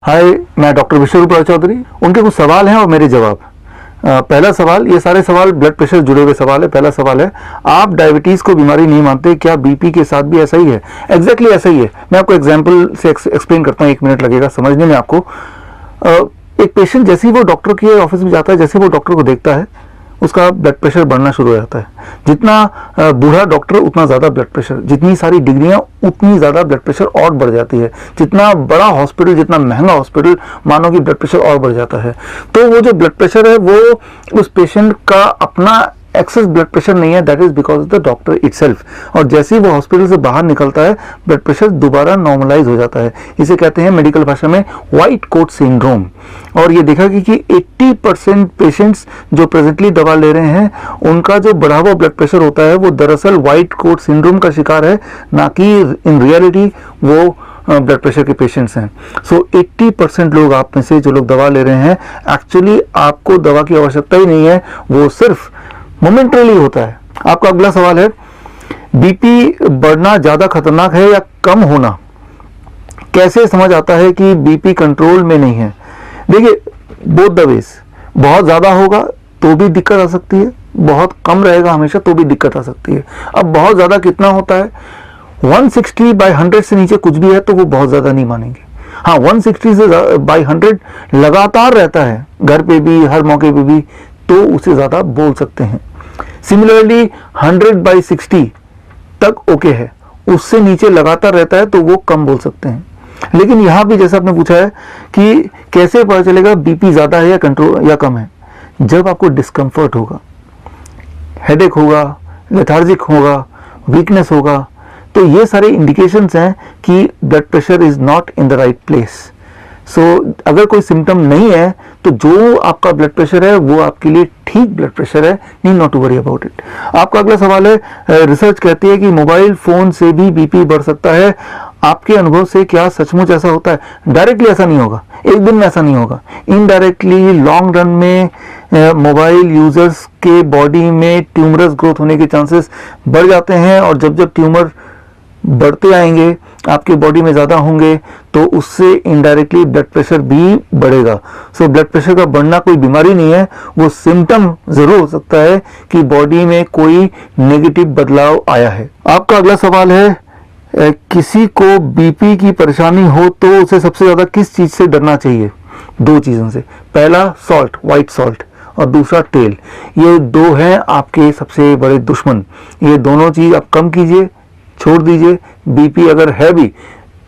हाय, मैं डॉक्टर विश्वरूप राय चौधरी। उनके कुछ सवाल हैं और मेरे जवाब। पहला सवाल, ये सारे सवाल ब्लड प्रेशर जुड़े हुए सवाल है। पहला सवाल है, आप डायबिटीज को बीमारी नहीं मानते, क्या बीपी के साथ भी ऐसा ही है? एग्जैक्टली ऐसा ही है। मैं आपको एग्जांपल से एक्सप्लेन करता हूँ, 1 मिनट लगेगा समझने में आपको। एक पेशेंट जैसे ही वो डॉक्टर के ऑफिस में जाता है, जैसे वो डॉक्टर को देखता है, उसका ब्लड प्रेशर बढ़ना शुरू हो जाता है। जितना बूढ़ा डॉक्टर उतना ज़्यादा ब्लड प्रेशर, जितनी सारी डिग्रियां उतनी ज़्यादा ब्लड प्रेशर और बढ़ जाती है। जितना बड़ा हॉस्पिटल, जितना महंगा हॉस्पिटल, मानो कि ब्लड प्रेशर और बढ़ जाता है। तो वो जो ब्लड प्रेशर है वो उस पेशेंट का अपना एक्सेस ब्लड प्रेशर नहीं है, that is because of the doctor itself. और जैसे ही वो हॉस्पिटल से बाहर निकलता है, ब्लड प्रेशर दोबारा नॉर्मलाइज हो जाता है। इसे कहते हैं मेडिकल भाषा में व्हाइट कोट सिंड्रोम। और ये देखा कि 80% पेशेंट्स जो प्रेजेंटली दवा ले रहे हैं, उनका जो बढ़ा हुआ ब्लड प्रेशर होता है वो दरअसल व्हाइट कोट सिंड्रोम का शिकार है, ना कि इन रियलिटी वो ब्लड प्रेशर के पेशेंट्स हैं। सो 80% लोग आप में से जो लोग दवा ले रहे हैं, एक्चुअली आपको दवा की आवश्यकता ही नहीं है, वो सिर्फ मोमेंटरीली होता है। आपका अगला सवाल है, बीपी बढ़ना ज्यादा खतरनाक है या कम होना? कैसे समझ आता है कि बीपी कंट्रोल में नहीं है? देखिए, बोथ द वेज। बहुत ज्यादा होगा तो भी दिक्कत आ सकती है, बहुत कम रहेगा हमेशा तो भी दिक्कत आ सकती है। अब बहुत ज्यादा कितना होता है? 160/100 से नीचे कुछ भी है तो वो बहुत ज्यादा नहीं मानेंगे। हाँ, 160 से बाई 100 लगातार रहता है, घर पे भी, हर मौके पे भी, तो उसे ज्यादा बोल सकते हैं। सिमिलरली 100/60 तक ओके है, उससे नीचे लगातार रहता है तो वो कम बोल सकते हैं। लेकिन यहां भी जैसा आपने पूछा है कि कैसे पता चलेगा बीपी ज्यादा है या कंट्रोल या कम है? जब आपको डिस्कम्फर्ट होगा, हेडेक होगा, लेथार्जिक होगा, वीकनेस होगा, तो ये सारे इंडिकेशंस हैं कि blood pressure is not in the right place. So अगर कोई सिम्टम नहीं है तो जो आपका ब्लड प्रेशर है वो आपके लिए ठीक ब्लड प्रेशर है, need not to worry about it. आपका अगला सवाल है, रिसर्च कहती है कि मोबाइल फोन से भी बीपी बढ़ सकता है, आपके अनुभव से क्या सचमुच ऐसा होता है? डायरेक्टली ऐसा नहीं होगा, एक दिन में ऐसा नहीं होगा। इनडायरेक्टली लॉन्ग रन में मोबाइल यूजर्स के बॉडी में ट्यूमरस ग्रोथ होने के चांसेस बढ़ जाते हैं, और जब जब ट्यूमर बढ़ते आएंगे, आपके बॉडी में ज्यादा होंगे, तो उससे इनडायरेक्टली ब्लड प्रेशर भी बढ़ेगा। सो ब्लड प्रेशर का बढ़ना कोई बीमारी नहीं है, वो सिम्टम जरूर हो सकता है कि बॉडी में कोई नेगेटिव बदलाव आया है। आपका अगला सवाल है, किसी को बीपी की परेशानी हो तो उसे सबसे ज्यादा किस चीज से डरना चाहिए? 2 चीजों से। पहला सॉल्ट, व्हाइट सॉल्ट, और दूसरा तेल। ये 2 हैं आपके सबसे बड़े दुश्मन। ये दोनों चीज आप कम कीजिए, छोड़ दीजिए। बीपी अगर है भी,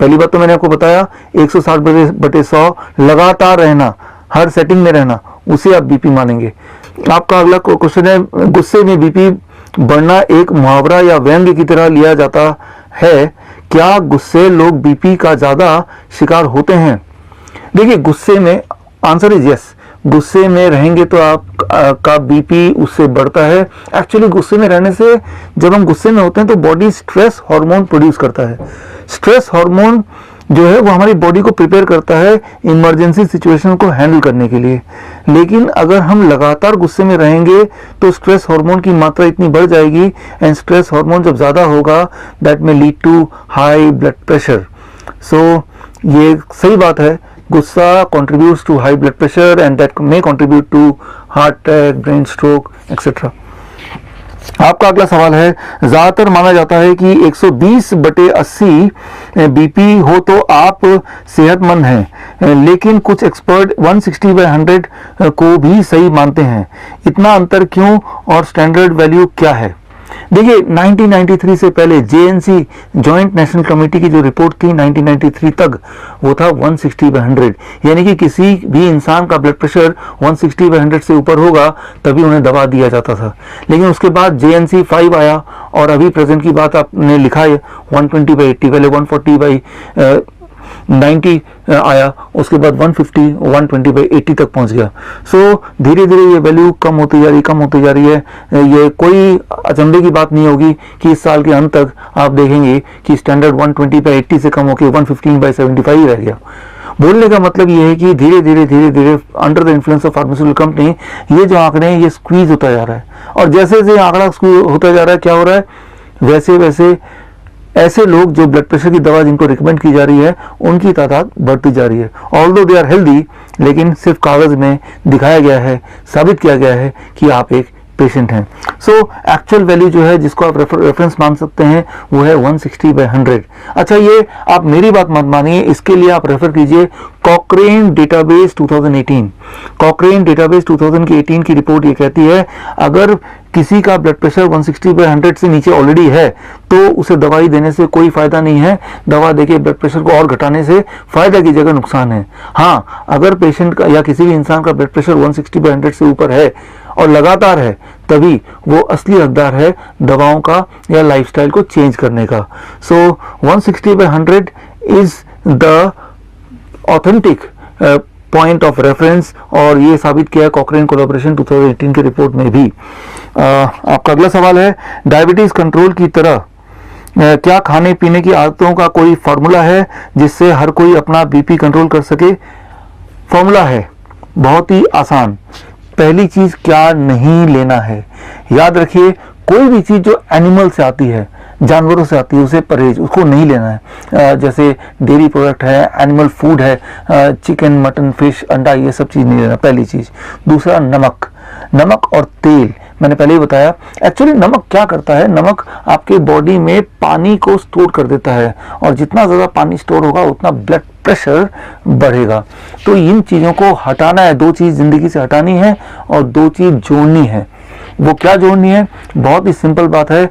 पहली बात तो मैंने आपको बताया, 160/100 लगातार रहना, हर सेटिंग में रहना, उसे आप बीपी मानेंगे। आपका अगला क्वेश्चन है, गुस्से में बीपी बढ़ना एक मुहावरा या व्यंग्य की तरह लिया जाता है, क्या गुस्से लोग बीपी का ज्यादा शिकार होते हैं? देखिए, गुस्से में आंसर इज यस। गुस्से में रहेंगे तो आप का बीपी उससे बढ़ता है। एक्चुअली गुस्से में रहने से, जब हम गुस्से में होते हैं तो बॉडी स्ट्रेस हार्मोन प्रोड्यूस करता है। स्ट्रेस हार्मोन जो है वो हमारी बॉडी को प्रिपेयर करता है इमरजेंसी सिचुएशन को हैंडल करने के लिए। लेकिन अगर हम लगातार गुस्से में रहेंगे तो स्ट्रेस हार्मोन की मात्रा इतनी बढ़ जाएगी, एंड स्ट्रेस हार्मोन जब ज्यादा होगा, दैट में lead to high blood pressure. So ये सही बात है, गुस्सा contributes to high blood pressure and that may contribute to heart attack, brain stroke, etc. आपका अगला सवाल है, ज्यादातर माना जाता है कि 120/80 बीपी हो तो आप सेहतमंद हैं, लेकिन कुछ एक्सपर्ट 160/100 को भी सही मानते हैं। इतना अंतर क्यों और स्टैंडर्ड वैल्यू क्या है? देखिए, 1993 से पहले जेएनसी, जॉइंट नेशनल कमेटी की जो रिपोर्ट थी 1993 तक, वो था 160/100। यानी कि किसी भी इंसान का ब्लड प्रेशर 160/100 से ऊपर होगा तभी उन्हें दवा दिया जाता था। लेकिन उसके बाद जेएनसी 5 आया, और अभी प्रेजेंट की बात आपने लिखा है 120/80, पहले 140/90 आया, उसके बाद 150, 120/80 तक पहुंच गया। सो धीरे धीरे ये वैल्यू कम होती जा रही है। ये कोई अचंभे की बात नहीं होगी कि इस साल के अंत तक आप देखेंगे कि स्टैंडर्ड 120/80 से कम होकर 115/75 ही रह गया। बोलने का मतलब ये है कि धीरे धीरे under the influence of pharmaceutical company ये जो आंकड़े हैं ये स्क्वीज होता जा रहा है, और जैसे जैसे आंकड़ा स्क्वीज होता जा रहा है, क्या हो रहा है, वैसे वैसे ऐसे लोग जो ब्लड प्रेशर की दवा जिनको रिकमेंड की जा रही है उनकी तादाद बढ़ती जा रही है। ऑल्दो दे आर हेल्दी, लेकिन सिर्फ कागज में दिखाया गया है, साबित किया गया है कि आप एक पेशेंट हैं। सो एक्चुअल वैल्यू जो है जिसको आप रेफरेंस मान सकते हैं वो है 160/100। अच्छा, ये आप मेरी बात मत मानिए, इसके लिए आप रेफर कीजिए कॉक्रेन डेटाबेस 2018। कॉक्रेन डेटाबेस 2018 की रिपोर्ट ये कहती है अगर किसी का ब्लड प्रेशर 160/100 से नीचे ऑलरेडी है तो उसे दवाई देने से कोई फायदा नहीं है। दवा देके ब्लड प्रेशर को और घटाने से फायदा की जगह नुकसान है। हाँ, अगर पेशेंट का या किसी भी इंसान का ब्लड प्रेशर 160/100 से ऊपर है और लगातार है, तभी वो असली हकदार है दवाओं का या लाइफस्टाइल को चेंज करने का। सो 160/100 is the authentic point of reference, और ये साबित किया है कॉक्रेन कोलैबोरेशन 2018 की रिपोर्ट में भी। आपका अगला सवाल है, डायबिटीज कंट्रोल की तरह क्या खाने पीने की आदतों का कोई फार्मूला है जिससे हर कोई अपना बीपी कंट्रोल कर सके? फार्मूला है, बहुत ही आसान। पहली चीज, क्या नहीं लेना है। याद रखिए, कोई भी चीज जो एनिमल से आती है, जानवरों से आती है, उसे परहेज, उसको नहीं लेना है। जैसे डेयरी प्रोडक्ट है, एनिमल फूड है, चिकन, मटन, फिश, अंडा, ये सब चीज नहीं लेना, पहली चीज। दूसरा, नमक और तेल। मैंने पहले ही बताया, एक्चुअली नमक क्या करता है, नमक आपके बॉडी में पानी को स्टोर कर देता है, और जितना ज़्यादा पानी स्टोर होगा उतना ब्लड प्रेशर बढ़ेगा। तो इन चीज़ों को हटाना है। दो चीज़ ज़िंदगी से हटानी है और दो चीज़ जोड़नी है। वो क्या जोड़नी है? बहुत ही सिंपल बात है।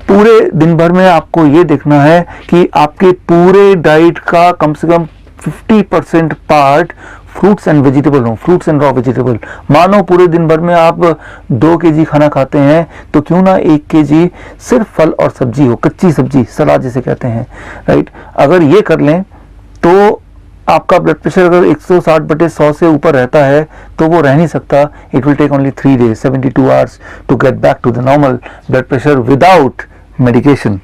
पूरे दिन भर में आपको ये देखना है कि आपके पूरे डाइट का कम से कम 50% पार्ट फ्रूट्स एंड वेजिटेबल हो, फ्रूट्स एंड रॉ वेजिटेबल। मानो पूरे दिन भर में आप 2 kg खाना खाते हैं तो क्यों ना 1 kg सिर्फ फल और सब्जी हो, कच्ची सब्जी, सलाद जिसे कहते हैं, राइट। अगर ये कर लें तो आपका ब्लड प्रेशर अगर 160/100 से ऊपर रहता है तो वो रह नहीं सकता। It will take only 3 days, 72 hours to get back to the normal blood pressure without medication.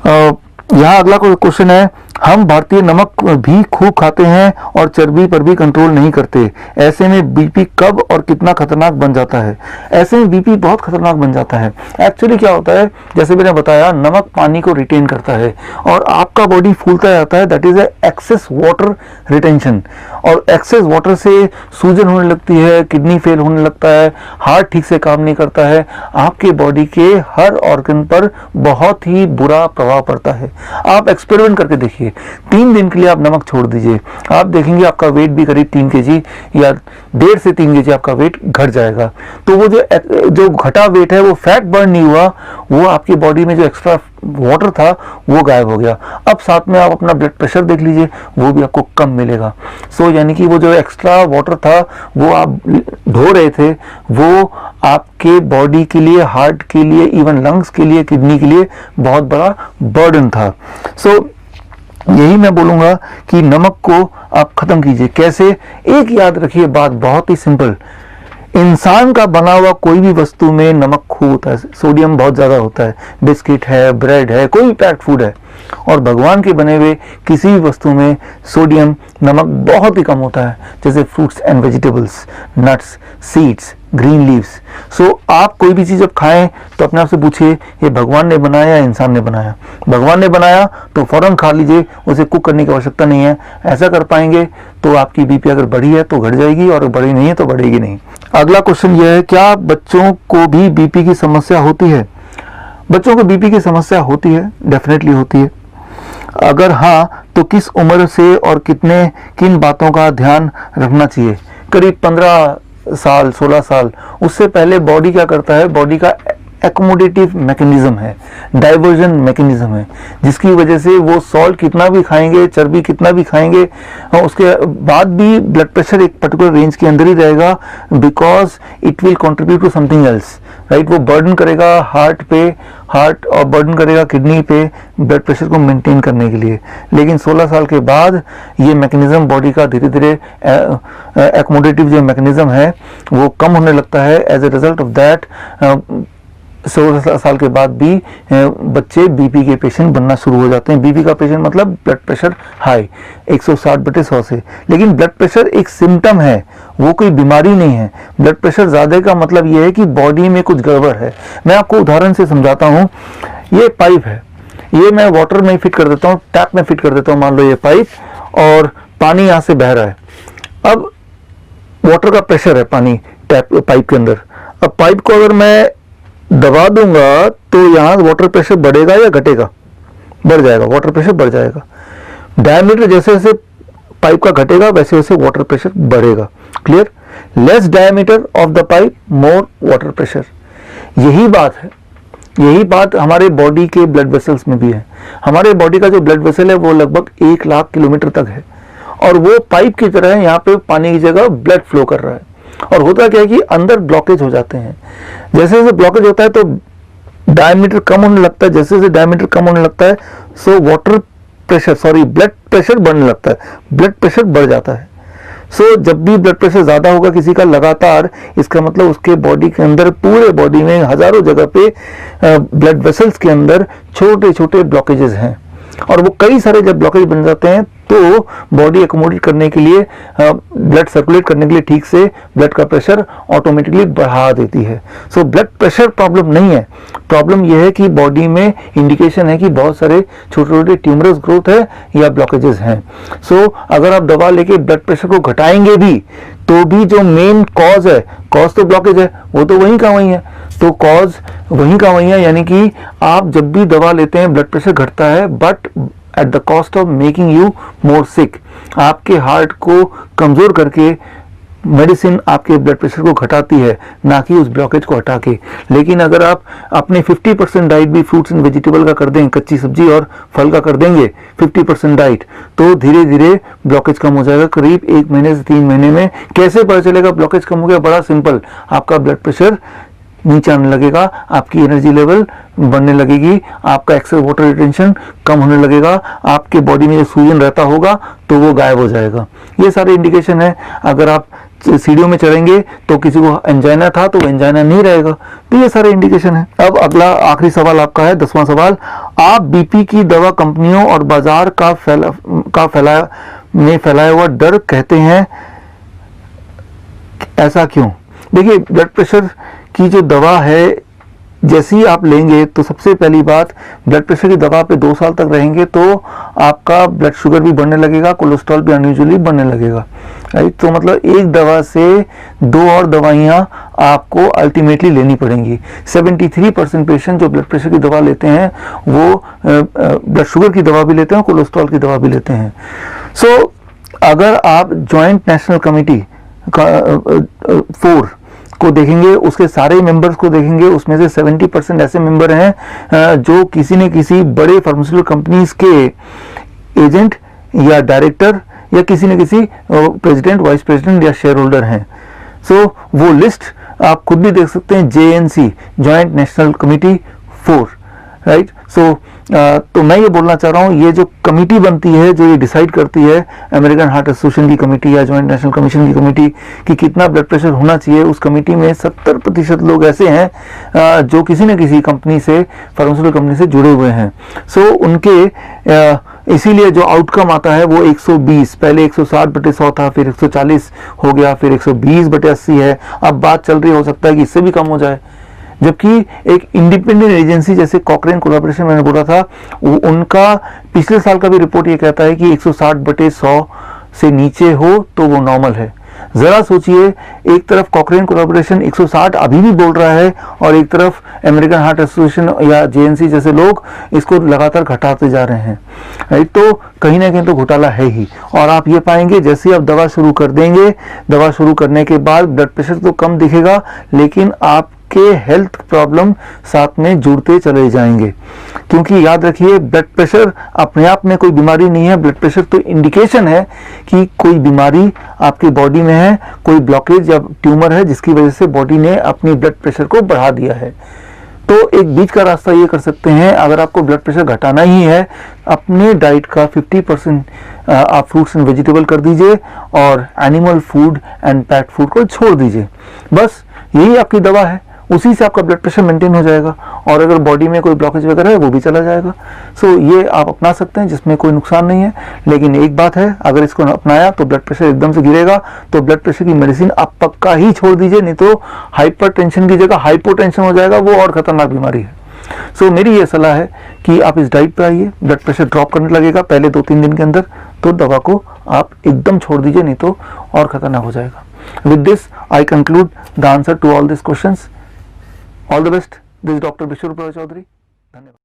यहाँ अगला क्वेश्चन है, हम भारतीय नमक भी खूब खाते हैं और चर्बी पर भी कंट्रोल नहीं करते। ऐसे में बीपी कब और कितना खतरनाक बन जाता है? ऐसे में बीपी बहुत खतरनाक बन जाता है। एक्चुअली क्या होता है, जैसे मैंने बताया, नमक पानी को रिटेन करता है और आपका बॉडी फूलता जाता है। That is excess water retention, और एक्सेस वाटर से सूजन होने लगती है, किडनी फेल होने लगता है, हार्ट ठीक से काम नहीं करता है, आपके बॉडी के हर ऑर्गन पर बहुत ही बुरा प्रभाव पड़ता है। आप एक्सपेरिमेंट करके देखिए, 3 दिन के लिए आप नमक छोड़ दीजिए, आप देखेंगे आपका वेट भी करीब 3 kg या 1.5 से 3 kg आपका वेट घट जाएगा। तो वो जो घटा वेट है वो फैट बर्न नहीं हुआ, वो आपकी बॉडी में जो एक्स्ट्रा वाटर था वो गायब हो गया। अब साथ में आप अपना ब्लड प्रेशर देख लीजिए, वो भी आपको कम मिलेगा। सो यानी कि वो जो एक्स्ट्रा वाटर था वो आप धो रहे थे, वो आपके बॉडी के लिए, हार्ट के लिए, इवन लंग्स के लिए, किडनी के लिए बहुत बड़ा बर्डन था। सो यही मैं बोलूंगा कि नमक को आप खत्म कीजिए। कैसे? एक याद रखिए बात, बहुत ही सिंपल। इंसान का बना हुआ कोई भी वस्तु में नमक खूब होता है, सोडियम बहुत ज्यादा होता है। बिस्किट है, ब्रेड है, कोई भी पैक्ड फूड है, और भगवान के बने हुए किसी भी वस्तु में सोडियम, नमक बहुत ही कम होता है, जैसे fruits and vegetables, nuts, seeds, green leaves. So आप कोई भी चीज जब खाएं तो अपने आप से पूछिए, ये भगवान ने बनाया या इंसान ने बनाया? भगवान ने बनाया तो फौरन खा लीजिए, उसे कुक करने की आवश्यकता नहीं है। ऐसा कर पाएंगे तो आपकी बीपी अगर बढ़ी है तो घट जाएगी, और बढ़ी नहीं है तो बढ़ेगी नहीं। अगला क्वेश्चन यह है, क्या बच्चों को भी बीपी की समस्या होती है? बच्चों को बीपी की समस्या होती है, डेफिनेटली होती है। अगर हाँ तो किस उम्र से और किन बातों का ध्यान रखना चाहिए? करीब 15 साल, 16 साल। उससे पहले बॉडी क्या करता है, बॉडी का एकोमोडेटिव मैकेनिज्म है, डाइवर्जन मैकेनिज्म है, जिसकी वजह से वो सॉल्ट कितना भी खाएंगे, चर्बी कितना भी खाएंगे, उसके बाद भी ब्लड प्रेशर एक पर्टिकुलर रेंज के अंदर ही रहेगा, because it will contribute to something else, right. वो बर्डन करेगा हार्ट और बर्डन करेगा किडनी पे ब्लड प्रेशर को मेंटेन करने के लिए। लेकिन 16 साल के बाद ये मैकेनिज्म बॉडी का धीरे धीरे एकोमोडेटिव जो मैकेनिज्म है वो कम होने लगता है। As a result of that 16 साल के बाद भी बच्चे बीपी के पेशेंट बनना शुरू हो जाते हैं। बीपी का पेशेंट मतलब ब्लड प्रेशर हाई 160/100 से। लेकिन ब्लड प्रेशर एक सिम्टम है, वो कोई बीमारी नहीं है। ब्लड प्रेशर ज्यादा का मतलब ये है कि बॉडी में कुछ गड़बड़ है। मैं आपको उदाहरण से समझाता हूँ। ये पाइप है, ये मैं वाटर में फिट कर देता हूँ, टैप में फिट कर देता हूँ, मान लो ये पाइप, और पानी यहाँ से बह रहा है। अब वाटर का प्रेशर है पानी टैप पाइप के अंदर। अब पाइप को अगर मैं दबा दूंगा तो यहाँ वाटर प्रेशर बढ़ेगा या घटेगा? बढ़ जाएगा, वाटर प्रेशर बढ़ जाएगा। डायमीटर जैसे जैसे पाइप का घटेगा वैसे वैसे वाटर प्रेशर बढ़ेगा। Clear? Less diameter of the pipe, more water pressure. यही बात है, यही बात हमारे बॉडी के ब्लड वेसल्स में भी है। हमारे बॉडी का जो ब्लड वेसल है वो लगभग 1 लाख किलोमीटर तक है, और वो पाइप की तरह है, यहाँ पे पानी की जगह ब्लड फ्लो कर रहा है। और होता क्या है कि अंदर ब्लॉकेज हो जाते हैं। जैसे जैसे ब्लॉकेज होता है तो डायमीटर कम होने लगता है, जैसे जैसे डायमीटर कम होने लगता है so water pressure, sorry blood pressure बढ़ने लगता है, ब्लड प्रेशर बढ़ जाता है। जब भी ब्लड प्रेशर ज्यादा होगा किसी का लगातार, इसका मतलब उसके बॉडी के अंदर, पूरे बॉडी में हजारों जगह पे ब्लड वेसल्स के अंदर छोटे छोटे ब्लॉकेजेस हैं, और वो कई सारे जब ब्लॉकेज बन जाते हैं तो बॉडी एकोमोडेट करने के लिए, ब्लड सर्कुलेट करने के लिए ठीक से ब्लड का प्रेशर ऑटोमेटिकली बढ़ा देती है। ब्लड प्रेशर प्रॉब्लम नहीं है, प्रॉब्लम यह है कि बॉडी में इंडिकेशन है कि बहुत सारे छोटे छोटे ट्यूमरस ग्रोथ है या ब्लॉकेजेस हैं। अगर आप दवा लेके ब्लड प्रेशर को घटाएंगे भी तो भी जो मेन कॉज है, कॉज तो ब्लॉकेज है, वो तो वहीं का वहीं है, तो कॉज वहीं का वहीं है। यानी कि आप जब भी दवा लेते हैं ब्लड प्रेशर घटता है, but at the cost of making you more sick. आपके हार्ट को कमजोर करके मेडिसिन आपके ब्लड प्रेशर को घटाती है, ना कि उस ब्लॉकेज को हटा के। लेकिन अगर आप अपने 50% डाइट भी फ्रूट्स एंड वेजिटेबल का कर दें, कच्ची सब्जी और फल का कर देंगे 50% डाइट, तो धीरे धीरे ब्लॉकेज कम हो जाएगा। करीब 1 महीने से 3 महीने में कैसे पता चलेगा ब्लॉकेज कम हो गया? बड़ा सिंपल, आपका ब्लड प्रेशर नीचे आने लगेगा, आपकी एनर्जी लेवल बढ़ने लगेगी, आपका एक्सेस वाटर रिटेंशन कम होने लगेगा, आपके बॉडी में जो सूजन रहता होगा तो वो गायब हो जाएगा। ये सारे इंडिकेशन है। अगर आप सीढ़ियों में चढ़ेंगे तो किसी को एंजाइना था तो एंजाइना नहीं रहेगा, तो ये सारे इंडिकेशन है। अब अगला आखिरी सवाल आपका है, 10वां सवाल। आप बीपी की दवा कंपनियों और बाजार का फैलाया हुआ डर कहते हैं, ऐसा क्यों? देखिए, ब्लड प्रेशर की जो दवा है, जैसे ही आप लेंगे तो सबसे पहली बात, ब्लड प्रेशर की दवा पे 2 साल तक रहेंगे तो आपका ब्लड शुगर भी बढ़ने लगेगा, कोलेस्ट्रॉल भी अनयूजुअली बढ़ने लगेगा, राइट? तो मतलब एक दवा से 2 और दवाइयां आपको अल्टीमेटली लेनी पड़ेंगी। 73% पेशेंट जो ब्लड प्रेशर की दवा लेते हैं वो ब्लड शुगर की दवा भी लेते हैं, कोलेस्ट्रॉल की दवा भी लेते हैं। अगर आप जॉइंट नेशनल कमेटी 4 को देखेंगे, उसके सारे मेंबर्स को देखेंगे, उसमें से 70% ऐसे मेंबर हैं जो किसी न किसी बड़े फार्मास्यूटिकल कंपनीज के एजेंट या डायरेक्टर या किसी न किसी प्रेसिडेंट, वाइस प्रेसिडेंट या शेयर होल्डर हैं। वो लिस्ट आप खुद भी देख सकते हैं, JNC, joint national committee 4, right? तो मैं ये बोलना चाह रहा हूँ, ये जो कमेटी बनती है, जो ये डिसाइड करती है, अमेरिकन हार्ट एसोसिएशन की कमेटी या जॉइंट नेशनल कमीशन की कमेटी, कि कितना ब्लड प्रेशर होना चाहिए, उस कमेटी में 70% लोग ऐसे हैं जो किसी न किसी कंपनी से, फार्मास्यूटिकल कंपनी से जुड़े हुए हैं। उनके इसीलिए जो आउटकम आता है वो 120, पहले 160/100 था, फिर 140 हो गया, फिर 120/80 है। अब बात चल रही, हो सकता है कि इससे भी कम हो जाए। जबकि एक इंडिपेंडेंट एजेंसी जैसे कॉकरेन कोलैबोरेशन मैंने बोला था, उनका पिछले साल का भी रिपोर्ट ये कहता है कि 160/100 से नीचे हो तो वो नॉर्मल है। जरा सोचिए, एक तरफ कॉकरेन कोलैबोरेशन 160 अभी भी बोल रहा है, और एक तरफ अमेरिकन हार्ट एसोसिएशन या JNC जैसे लोग इसको लगातार घटाते जा रहे हैं, राइट? तो कहीं ना कहीं तो घोटाला है ही। और आप ये पाएंगे, जैसे आप दवा शुरू कर देंगे, दवा शुरू करने के बाद ब्लड प्रेशर तो कम दिखेगा, लेकिन आप के हेल्थ प्रॉब्लम साथ में जुड़ते चले जाएंगे। क्योंकि याद रखिए, ब्लड प्रेशर अपने आप में कोई बीमारी नहीं है। ब्लड प्रेशर तो इंडिकेशन है कि कोई बीमारी आपकी बॉडी में है, कोई ब्लॉकेज या ट्यूमर है जिसकी वजह से बॉडी ने अपनी ब्लड प्रेशर को बढ़ा दिया है। तो एक बीच का रास्ता ये कर सकते हैं, अगर आपको ब्लड प्रेशर घटाना ही है, अपने डाइट का 50% आप फ्रूट्स एंड वेजिटेबल कर दीजिए, और animal food and PAT food को छोड़ दीजिए। बस यही आपकी दवा है, उसी से आपका ब्लड प्रेशर मेंटेन हो जाएगा, और अगर बॉडी में कोई ब्लॉकेज वगैरह है वो भी चला जाएगा। ये आप अपना सकते हैं, जिसमें कोई नुकसान नहीं है। लेकिन एक बात है, अगर इसको अपनाया तो ब्लड प्रेशर एकदम से गिरेगा, तो ब्लड प्रेशर की मेडिसिन आप पक्का ही छोड़ दीजिए, नहीं तो हाइपरटेंशन की जगह हाइपोटेंशन हो जाएगा, वो और खतरनाक बीमारी है। सो मेरी ये सलाह है कि आप इस डाइट पे आइए, ब्लड प्रेशर ड्रॉप करने लगेगा पहले 2-3 दिन के अंदर, तो दवा को आप एकदम छोड़ दीजिए, नहीं तो और खतरनाक हो जाएगा। With this I conclude the answer to all this questions. All the best, this doctor Biswaroop Chowdhury. धन्यवाद।